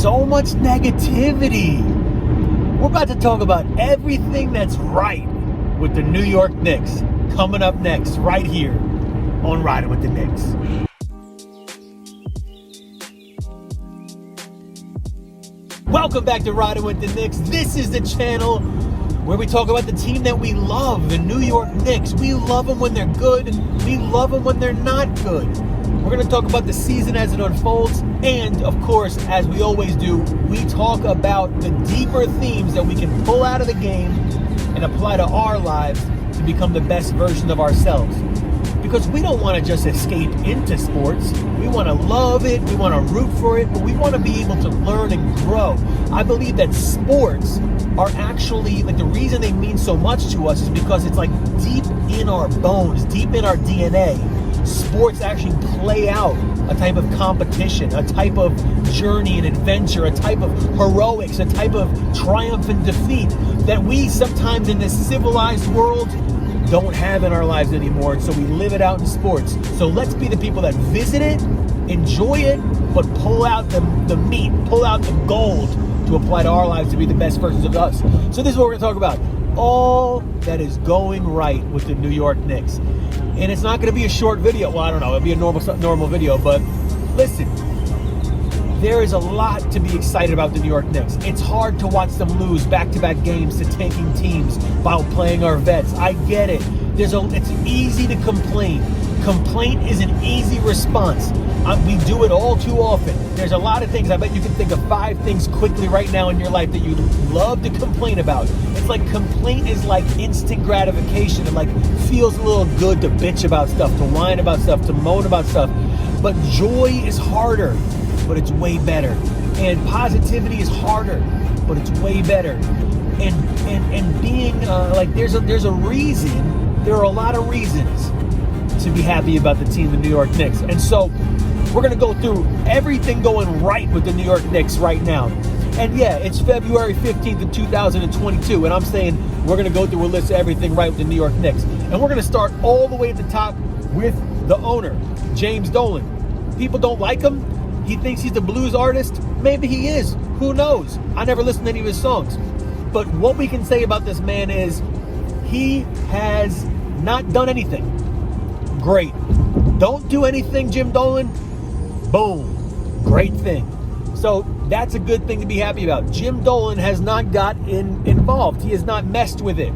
so much negativity. We're about to talk about everything that's right with the New York Knicks coming up next, right here on Riding with the Knicks. Welcome back to Riding with the Knicks. This is the channel where we talk about the team that we love, the New York Knicks. We love them when they're good. We love them when they're not good. We're going to talk about the season as it unfolds. And, of course, as we always do, we talk about the deeper themes that we can pull out of the game and apply to our lives to become the best version of ourselves. Because we don't want to just escape into sports. We want to love it. We want to root for it. But we want to be able to learn and grow. I believe that sports are actually, like, the reason they mean so much to us is because it's like deep in our bones, deep in our DNA. Sports actually play out a type of competition, a type of journey and adventure, a type of heroics, a type of triumph and defeat that we sometimes in this civilized world don't have in our lives anymore. So we live it out in sports. So let's be the people that visit it, enjoy it, but pull out the meat, pull out the gold to apply to our lives to be the best versions of us. So this is what we're going to talk about. All that is going right with the New York Knicks. And it's not going to be a short video. Well, I don't know. It'll be a normal video. But listen, there is a lot to be excited about the New York Knicks. It's hard to watch them lose back-to-back games to tanking teams while playing our vets. I get it. It's easy to complain. Complaint is an easy response. We do it all too often. There's a lot of things. I bet you can think of 5 things quickly right now in your life that you love to complain about. It's like complaint is like instant gratification. It like feels a little good to bitch about stuff, to whine about stuff, to moan about stuff. But joy is harder, but it's way better. And positivity is harder, but it's way better. And being like there's a reason. There are a lot of reasons to be happy about the team, the New York Knicks. And so we're going to go through everything going right with the New York Knicks right now. And yeah, it's February 15th of 2022, and I'm saying we're going to go through a list of everything right with the New York Knicks. And we're going to start all the way at the top with the owner, James Dolan. People don't like him. He thinks he's a blues artist. Maybe he is. Who knows? I never listened to any of his songs. But what we can say about this man is he has not done anything. Great. Don't do anything, Jim Dolan. Boom. Great thing. So that's a good thing to be happy about. Jim Dolan has not got involved. He has not messed with it.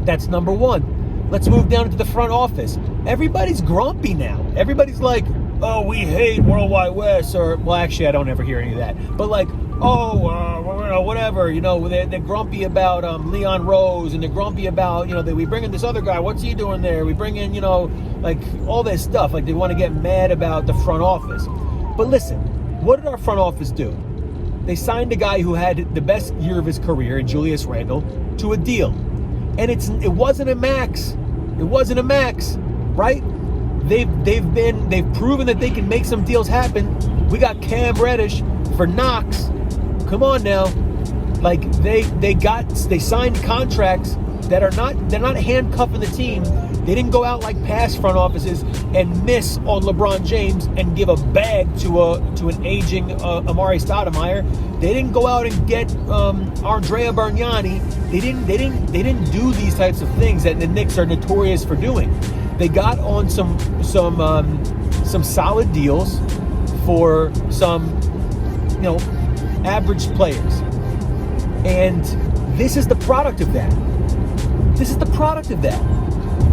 That's number one. Let's move down to the front office. Everybody's grumpy now. Everybody's like, oh, we hate World Wide West. Or, well, actually, I don't ever hear any of that. But like, whatever, they're grumpy about Leon Rose, and they're grumpy about, we bring in this other guy, what's he doing there? We bring in, like all this stuff, like they want to get mad about the front office. But listen, what did our front office do? They signed a guy who had the best year of his career, in Julius Randle, to a deal. And it wasn't a max. It wasn't a max, right? They've proven that they can make some deals happen. We got Cam Reddish for Knox. Come on now. Like they signed contracts that they're not handcuffing the team. They didn't go out like past front offices and miss on LeBron James and give a bag to an aging Amari Stoudemire. They didn't go out and get Andrea Bargnani. They didn't do these types of things that the Knicks are notorious for doing. They got on some solid deals for some average players. And this is the product of that.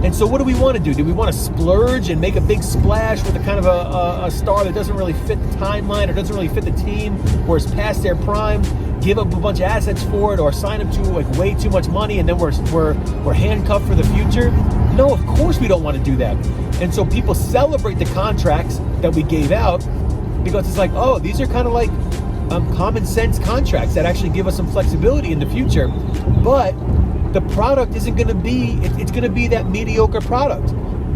And so what do we want to do? Do we want to splurge and make a big splash with a kind of a star that doesn't really fit the timeline or doesn't really fit the team or is past their prime, give up a bunch of assets for it, or sign them to like way too much money and then we're handcuffed for the future? No, of course we don't want to do that. And so people celebrate the contracts that we gave out because it's like, oh, these are kind of like common sense contracts that actually give us some flexibility in the future. But the product isn't going to be, it's going to be that mediocre product.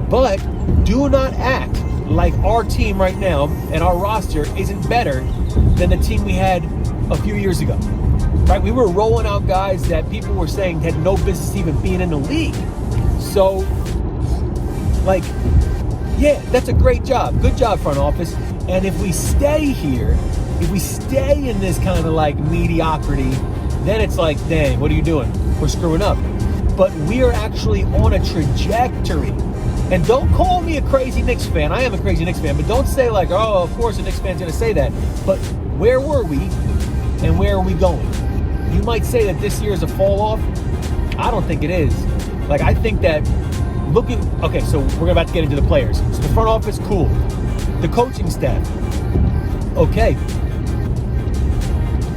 But do not act like our team right now and our roster isn't better than the team we had a few years ago. Right? We were rolling out guys that people were saying had no business even being in the league. So, like, yeah, that's a great job. Good job, front office. And if we stay here, If we stay in this kind of like mediocrity, then it's like, dang, what are you doing? We're screwing up. But we are actually on a trajectory. And don't call me a crazy Knicks fan. I am a crazy Knicks fan, but don't say like, oh, of course a Knicks fan's going to say that. But where were we and where are we going? You might say that this year is a fall off. I don't think it is. Like, I think that okay, so we're about to get into the players. So the front office, cool. The coaching staff, okay.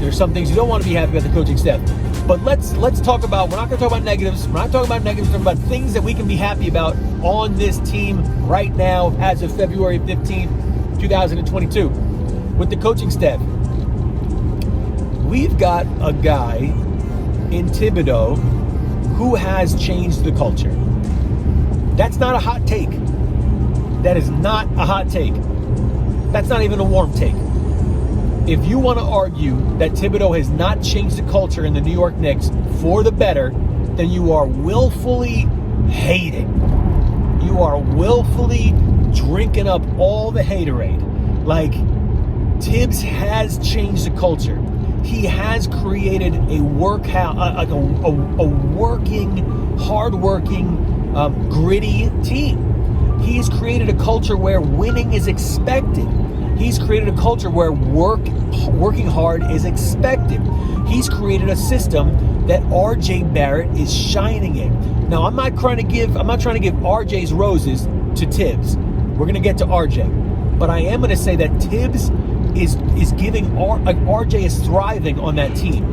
There's some things you don't want to be happy about the coaching staff. But let's talk about, we're not going to talk about negatives. We're not talking about negatives. We're talking about things that we can be happy about on this team right now as of February 15th, 2022. With the coaching staff, we've got a guy in Thibodeau who has changed the culture. That's not a hot take. That is not a hot take. That's not even a warm take. If you want to argue that Thibodeau has not changed the culture in the New York Knicks for the better, then you are willfully hating. You are willfully drinking up all the haterade. Like, Tibbs has changed the culture. He has created a working, hardworking, gritty team. He's created a culture where winning is expected. He's created a culture where working hard is expected. He's created a system that RJ Barrett is shining in. Now, I'm not trying to give RJ's roses to Tibbs. We're going to get to RJ. But I am going to say that Tibbs is giving RJ is thriving on that team.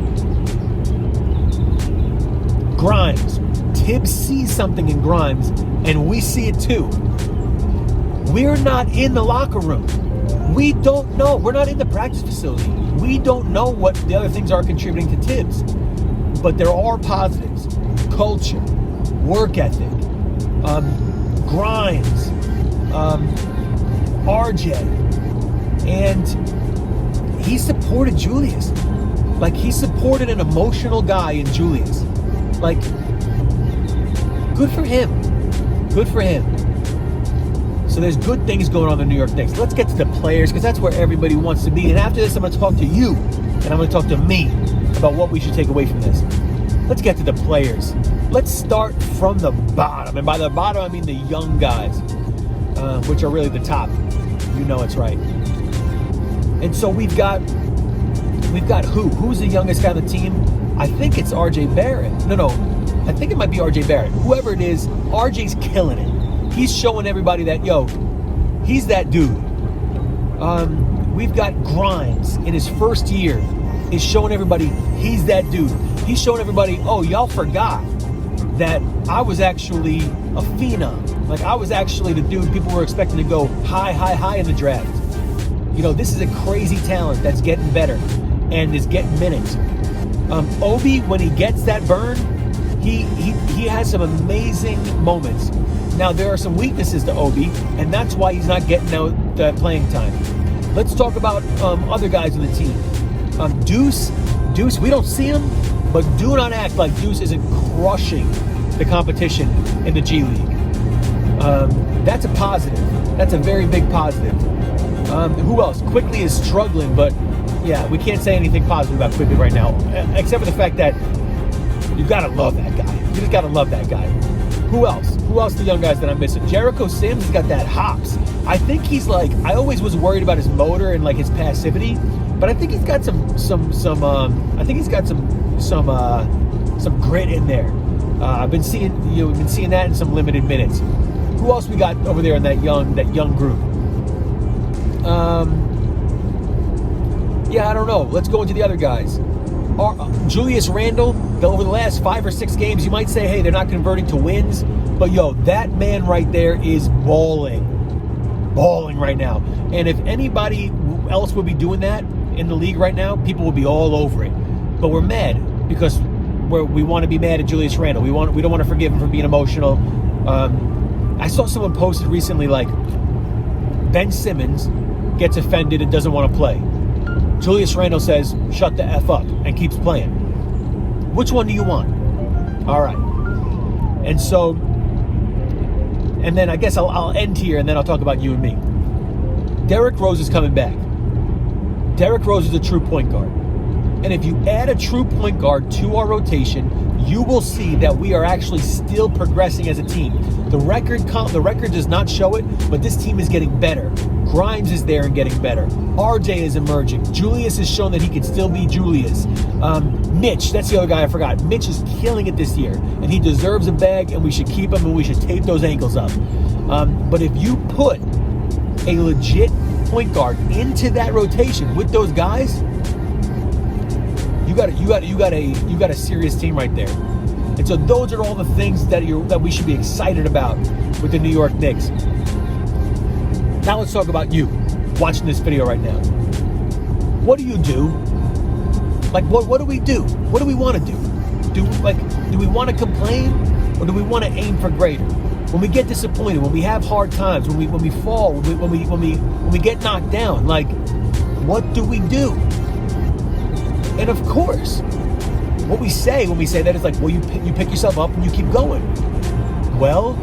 Grimes. Tibbs sees something in Grimes, and we see it too. We're not in the locker room. We don't know. We're not in the practice facility. We don't know what the other things are contributing to Tibbs. But there are positives. Culture, work ethic, Grimes, RJ. And he supported Julius. Like, he supported an emotional guy in Julius. Like, good for him. Good for him. So there's good things going on in the New York Knicks. Let's get to the players, because that's where everybody wants to be. And after this, I'm going to talk to you, and I'm going to talk to me about what we should take away from this. Let's get to the players. Let's start from the bottom. And by the bottom, I mean the young guys, which are really the top. You know it's right. And so we've got who? Who's the youngest guy on the team? I think it's RJ Barrett. No. I think it might be RJ Barrett. Whoever it is, RJ's killing it. He's showing everybody that, yo, he's that dude. We've got Grimes in his first year is showing everybody he's that dude. He's showing everybody, oh, y'all forgot that I was actually a phenom. Like, I was actually the dude people were expecting to go high in the draft. You know, this is a crazy talent that's getting better and is getting minutes. Obi, when he gets that burn, he has some amazing moments. Now, there are some weaknesses to Obi, and that's why he's not getting out playing time. Let's talk about other guys on the team. Deuce, we don't see him, but do not act like Deuce isn't crushing the competition in the G League. That's a positive. That's a very big positive. Who else? Quickly is struggling, but yeah, we can't say anything positive about Quickly right now, except for the fact that you gotta love that guy. You just gotta love that guy. Who else? Who else? The young guys that I'm missing. Jericho Sims has got that hops. I think he's like, I always was worried about his motor and like his passivity, but I think he's got some grit in there. I've been seeing that in some limited minutes. Who else we got over there in that young group? I don't know. Let's go into the other guys. Julius Randle, over the last 5 or 6 games, you might say, hey, they're not converting to wins. But, yo, that man right there is balling right now. And if anybody else would be doing that in the league right now, people would be all over it. But we're mad because we want to be mad at Julius Randle. We don't want to forgive him for being emotional. I saw someone posted recently, like, Ben Simmons gets offended and doesn't want to play. Julius Randle says, shut the F up, and keeps playing. Which one do you want? All right. And so, and then I guess I'll end here, and then I'll talk about you and me. Derrick Rose is coming back. Derrick Rose is a true point guard. And if you add a true point guard to our rotation, you will see that we are actually still progressing as a team. The record does not show it, but this team is getting better. Grimes is there and getting better. RJ is emerging. Julius has shown that he can still be Julius. Mitch, that's the other guy I forgot. Mitch is killing it this year, and he deserves a bag, and we should keep him, and we should tape those ankles up. But if you put a legit point guard into that rotation with those guys, you got a serious team right there. And so those are all the things that we should be excited about with the New York Knicks. Now let's talk about you watching this video right now. What do you do? Like what do we do? What do we want to do? Do we want to complain, or do we want to aim for greater? When we get disappointed, when we have hard times, when we fall, when we get knocked down, like, what do we do? And of course, what we say when we say that is like, well, you pick yourself up and you keep going. Well,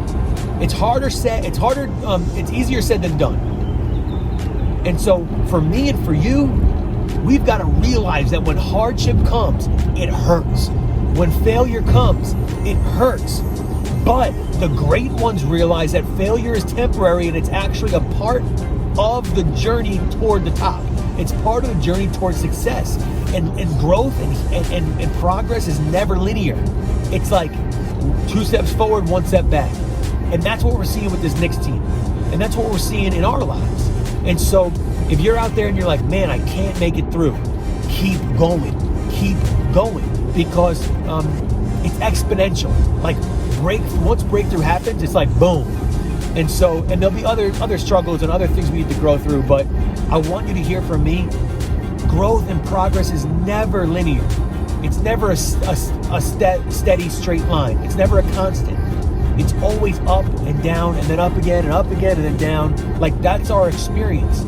it's easier said than done. And so for me and for you, we've got to realize that when hardship comes, it hurts. When failure comes, it hurts. But the great ones realize that failure is temporary, and it's actually a part of the journey toward the top. It's part of the journey towards success. And growth and progress is never linear. It's like 2 steps forward, 1 step back. And that's what we're seeing with this Knicks team. And that's what we're seeing in our lives. And so if you're out there and you're like, man, I can't make it through, keep going. Keep going. Because it's exponential. Like once breakthrough happens, it's like boom. And there'll be other struggles and other things we need to grow through. But I want you to hear from me. Growth and progress is never linear. It's never a steady straight line. It's never a constant. It's always up and down, and then up again, and then down. Like, that's our experience.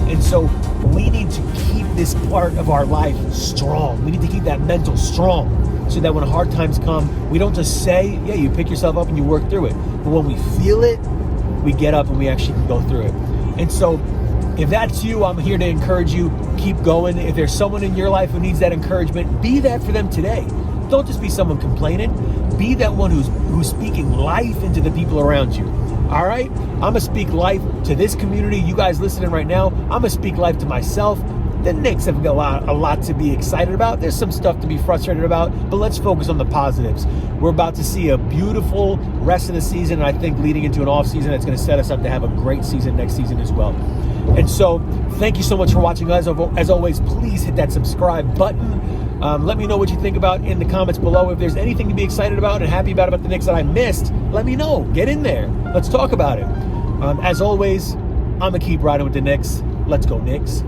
And so we need to keep this part of our life strong. We need to keep that mental strong, so that when hard times come, we don't just say, yeah, you pick yourself up and you work through it. But when we feel it, we get up and we actually can go through it. And so if that's you, I'm here to encourage you. Keep going. If there's someone in your life who needs that encouragement, be that for them today. Don't just be someone complaining. Be that one who's speaking life into the people around you. All right? I'm going to speak life to this community. You guys listening right now, I'm going to speak life to myself. The Knicks have got a lot to be excited about. There's some stuff to be frustrated about, but let's focus on the positives. We're about to see a beautiful rest of the season, and I think leading into an off season that's going to set us up to have a great season next season as well. And so thank you so much for watching. As always, please hit that subscribe button. Let me know what you think about in the comments below. If there's anything to be excited about and happy about the Knicks that I missed, let me know. Get in there. Let's talk about it. As always, I'm going to keep riding with the Knicks. Let's go, Knicks.